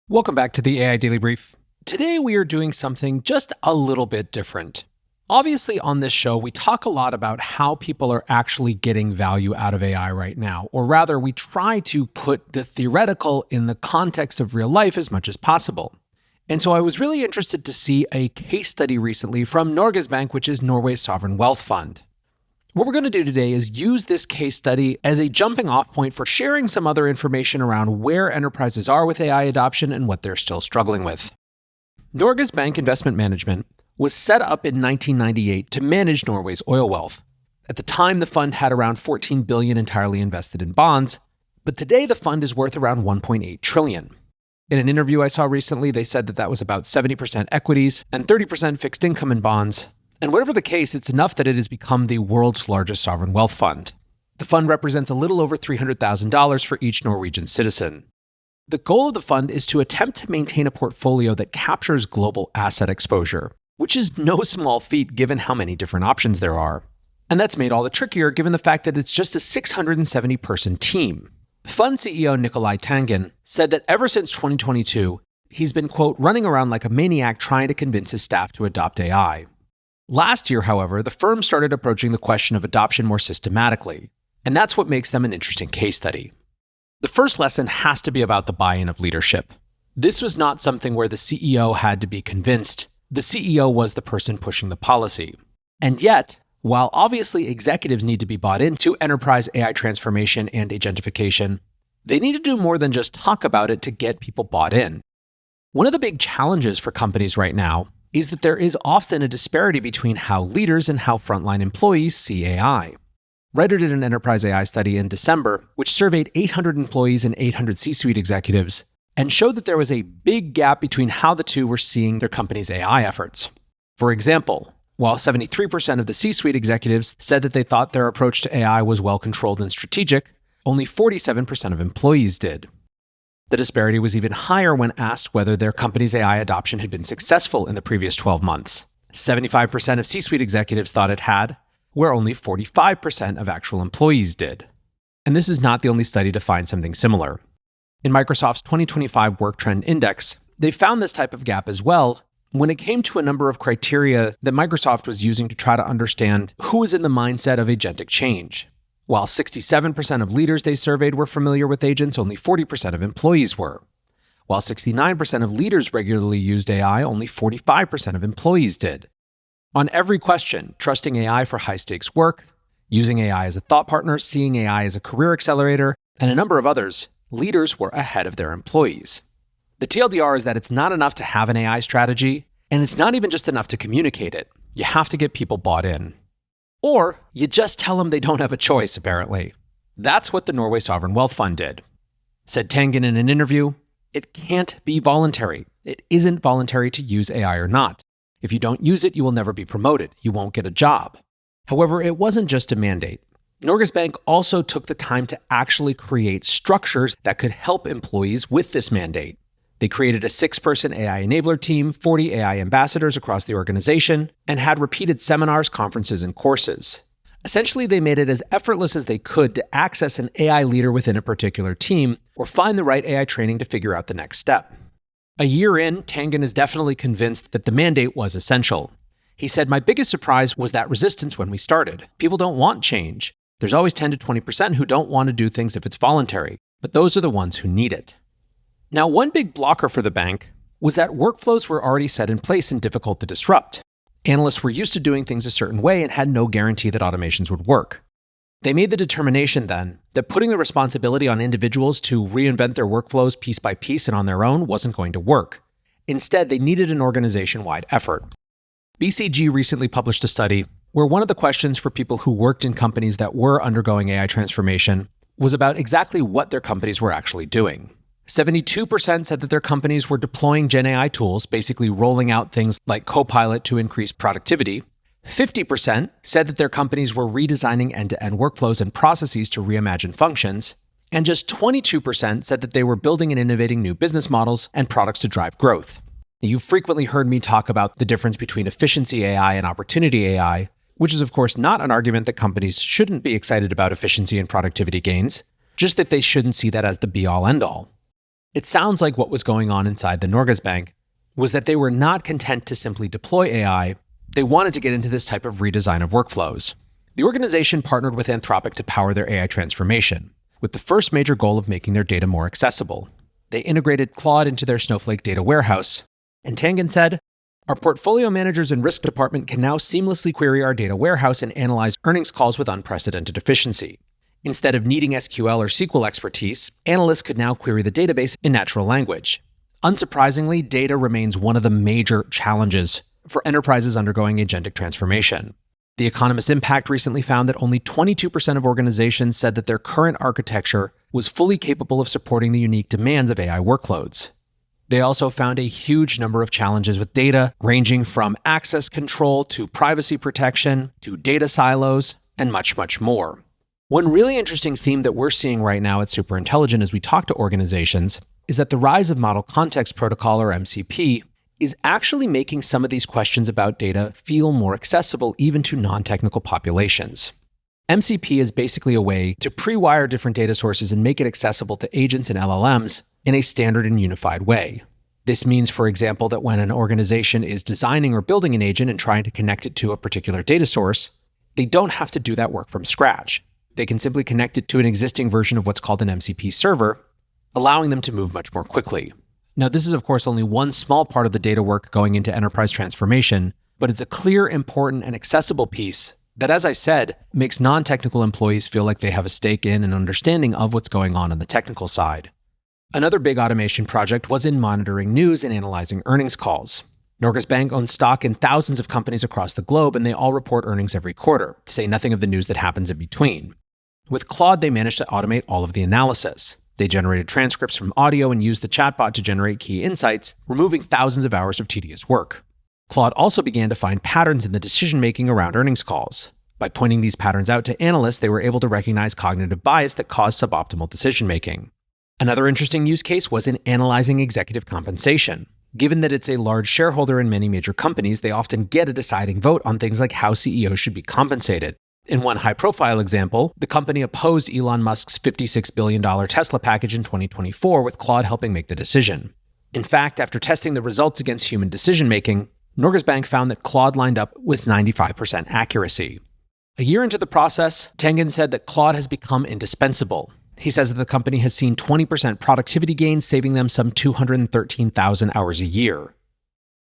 Welcome back to the AI Daily Brief. Today we are doing something just a little bit different. Obviously, on this show, we talk a lot about how people are actually getting value out of AI right now, or rather, we try to put the theoretical in the context of real life as much as possible. And so I was really interested to see a case study recently from Norges Bank, which is Norway's sovereign wealth fund. What we're going to do today is use this case study as a jumping off point for sharing some other information around where enterprises are with AI adoption and what they're still struggling with. Norges Bank Investment Management was set up in 1998 to manage Norway's oil wealth. At the time, the fund had around 14 billion entirely invested in bonds, but today the fund is worth around 1.8 trillion. In an interview I saw recently, they said that was about 70% equities and 30% fixed income in bonds. And whatever the case, it's enough that it has become the world's largest sovereign wealth fund. The fund represents a little over $300,000 for each Norwegian citizen. The goal of the fund is to attempt to maintain a portfolio that captures global asset exposure, which is no small feat given how many different options there are. And that's made all the trickier given the fact that it's just a 670-person team. Fund CEO Nikolai Tangen said that ever since 2022, he's been, quote, running around like a maniac trying to convince his staff to adopt AI. Last year, however, the firm started approaching the question of adoption more systematically, and that's what makes them an interesting case study. The first lesson has to be about the buy-in of leadership. This was not something where the CEO had to be convinced. The CEO was the person pushing the policy. And yet, while obviously executives need to be bought into enterprise AI transformation and agentification, they need to do more than just talk about it to get people bought in. One of the big challenges for companies right now is that there is often a disparity between how leaders and how frontline employees see AI. Reddit did an enterprise AI study in December, which surveyed 800 employees and 800 C-suite executives, and showed that there was a big gap between how the two were seeing their company's AI efforts. For example, while 73% of the C-suite executives said that they thought their approach to AI was well-controlled and strategic, only 47% of employees did. The disparity was even higher when asked whether their company's AI adoption had been successful in the previous 12 months. 75% of C-suite executives thought it had, where only 45% of actual employees did. And this is not the only study to find something similar. In Microsoft's 2025 Work Trend Index, they found this type of gap as well when it came to a number of criteria that Microsoft was using to try to understand who was in the mindset of agentic change. While 67% of leaders they surveyed were familiar with agents, only 40% of employees were. While 69% of leaders regularly used AI, only 45% of employees did. On every question, trusting AI for high-stakes work, using AI as a thought partner, seeing AI as a career accelerator, and a number of others, leaders were ahead of their employees. The TLDR is that it's not enough to have an AI strategy, and it's not even just enough to communicate it. You have to get people bought in. Or you just tell them they don't have a choice, apparently. That's what the Norway Sovereign Wealth Fund did. Said Tangen in an interview, "It can't be voluntary. It isn't voluntary to use AI or not. If you don't use it, you will never be promoted. You won't get a job." However, it wasn't just a mandate. Norges Bank also took the time to actually create structures that could help employees with this mandate. They created a 6-person AI enabler team, 40 AI ambassadors across the organization, and had repeated seminars, conferences, and courses. Essentially, they made it as effortless as they could to access an AI leader within a particular team or find the right AI training to figure out the next step. A year in, Tangen is definitely convinced that the mandate was essential. He said, "My biggest surprise was that resistance when we started. People don't want change. There's always 10 to 20% who don't want to do things if it's voluntary, but those are the ones who need it." Now, one big blocker for the bank was that workflows were already set in place and difficult to disrupt. Analysts were used to doing things a certain way and had no guarantee that automations would work. They made the determination then that putting the responsibility on individuals to reinvent their workflows piece by piece and on their own wasn't going to work. Instead, they needed an organization-wide effort. BCG recently published a study where one of the questions for people who worked in companies that were undergoing AI transformation was about exactly what their companies were actually doing. 72% said that their companies were deploying Gen AI tools, basically rolling out things like Copilot to increase productivity. 50% said that their companies were redesigning end-to-end workflows and processes to reimagine functions. And just 22% said that they were building and innovating new business models and products to drive growth. You've frequently heard me talk about the difference between efficiency AI and opportunity AI, which is of course not an argument that companies shouldn't be excited about efficiency and productivity gains, just that they shouldn't see that as the be-all end-all. It sounds like what was going on inside the Norges Bank was that they were not content to simply deploy AI. They wanted to get into this type of redesign of workflows. The organization partnered with Anthropic to power their AI transformation, with the first major goal of making their data more accessible. They integrated Claude into their Snowflake data warehouse. And Tangen said, "Our portfolio managers and risk department can now seamlessly query our data warehouse and analyze earnings calls with unprecedented efficiency. Instead of needing SQL or SQL expertise, analysts could now query the database in natural language." Unsurprisingly, data remains one of the major challenges for enterprises undergoing agentic transformation. The Economist Impact recently found that only 22% of organizations said that their current architecture was fully capable of supporting the unique demands of AI workloads. They also found a huge number of challenges with data, ranging from access control to privacy protection to data silos, and much, much more. One really interesting theme that we're seeing right now at Superintelligent as we talk to organizations is that the rise of Model Context Protocol, or MCP, is actually making some of these questions about data feel more accessible even to non-technical populations. MCP is basically a way to pre-wire different data sources and make it accessible to agents and LLMs in a standard and unified way. This means, for example, that when an organization is designing or building an agent and trying to connect it to a particular data source, they don't have to do that work from scratch. They can simply connect it to an existing version of what's called an MCP server, allowing them to move much more quickly. Now, this is, of course, only one small part of the data work going into enterprise transformation, but it's a clear, important, and accessible piece that, as I said, makes non-technical employees feel like they have a stake in and understanding of what's going on the technical side. Another big automation project was in monitoring news and analyzing earnings calls. Norges Bank owns stock in thousands of companies across the globe, and they all report earnings every quarter, to say nothing of the news that happens in between. With Claude, they managed to automate all of the analysis. They generated transcripts from audio and used the chatbot to generate key insights, removing thousands of hours of tedious work. Claude also began to find patterns in the decision-making around earnings calls. By pointing these patterns out to analysts, they were able to recognize cognitive bias that caused suboptimal decision-making. Another interesting use case was in analyzing executive compensation. Given that it's a large shareholder in many major companies, they often get a deciding vote on things like how CEOs should be compensated. In one high-profile example, the company opposed Elon Musk's $56 billion Tesla package in 2024, with Claude helping make the decision. In fact, after testing the results against human decision-making, Norges Bank found that Claude lined up with 95% accuracy. A year into the process, Tangen said that Claude has become indispensable. He says that the company has seen 20% productivity gains, saving them some 213,000 hours a year.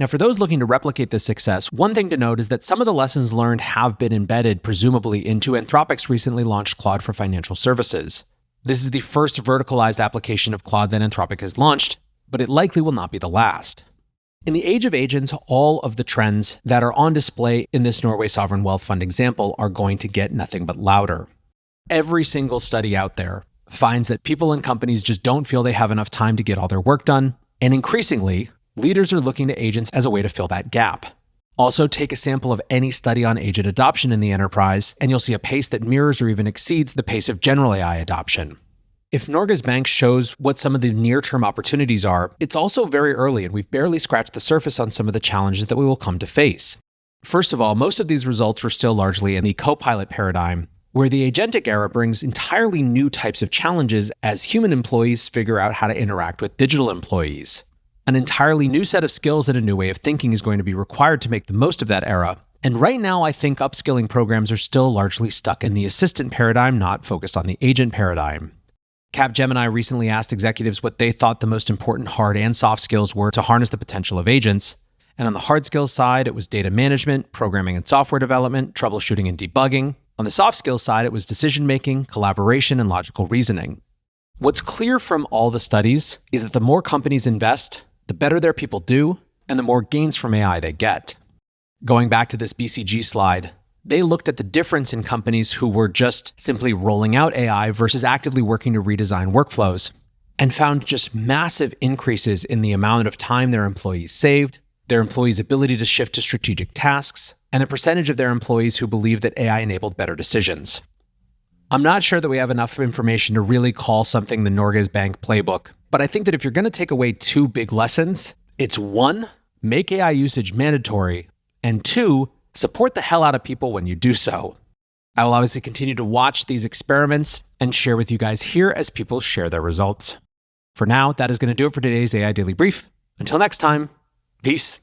Now, for those looking to replicate this success, one thing to note is that some of the lessons learned have been embedded, presumably, into Anthropic's recently launched Claude for Financial Services. This is the first verticalized application of Claude that Anthropic has launched, but it likely will not be the last. In the age of agents, all of the trends that are on display in this Norway Sovereign Wealth Fund example are going to get nothing but louder. Every single study out there finds that people and companies just don't feel they have enough time to get all their work done, and increasingly, leaders are looking to agents as a way to fill that gap. Also, take a sample of any study on agent adoption in the enterprise, and you'll see a pace that mirrors or even exceeds the pace of general AI adoption. If Norges Bank shows what some of the near-term opportunities are, it's also very early, and we've barely scratched the surface on some of the challenges that we will come to face. First of all, most of these results were still largely in the co-pilot paradigm, where the agentic era brings entirely new types of challenges as human employees figure out how to interact with digital employees. An entirely new set of skills and a new way of thinking is going to be required to make the most of that era. And right now, I think upskilling programs are still largely stuck in the assistant paradigm, not focused on the agent paradigm. Capgemini recently asked executives what they thought the most important hard and soft skills were to harness the potential of agents. And on the hard skills side, it was data management, programming and software development, troubleshooting and debugging. On the soft skills side, it was decision-making, collaboration, and logical reasoning. What's clear from all the studies is that the more companies invest, the better their people do, and the more gains from AI they get. Going back to this BCG slide, they looked at the difference in companies who were just simply rolling out AI versus actively working to redesign workflows, and found just massive increases in the amount of time their employees saved, their employees' ability to shift to strategic tasks, and the percentage of their employees who believed that AI enabled better decisions. I'm not sure that we have enough information to really call something the Norges Bank playbook, but I think that if you're going to take away two big lessons, it's 1, make AI usage mandatory, and 2, support the hell out of people when you do so. I will obviously continue to watch these experiments and share with you guys here as people share their results. For now, that is going to do it for today's AI Daily Brief. Until next time, peace.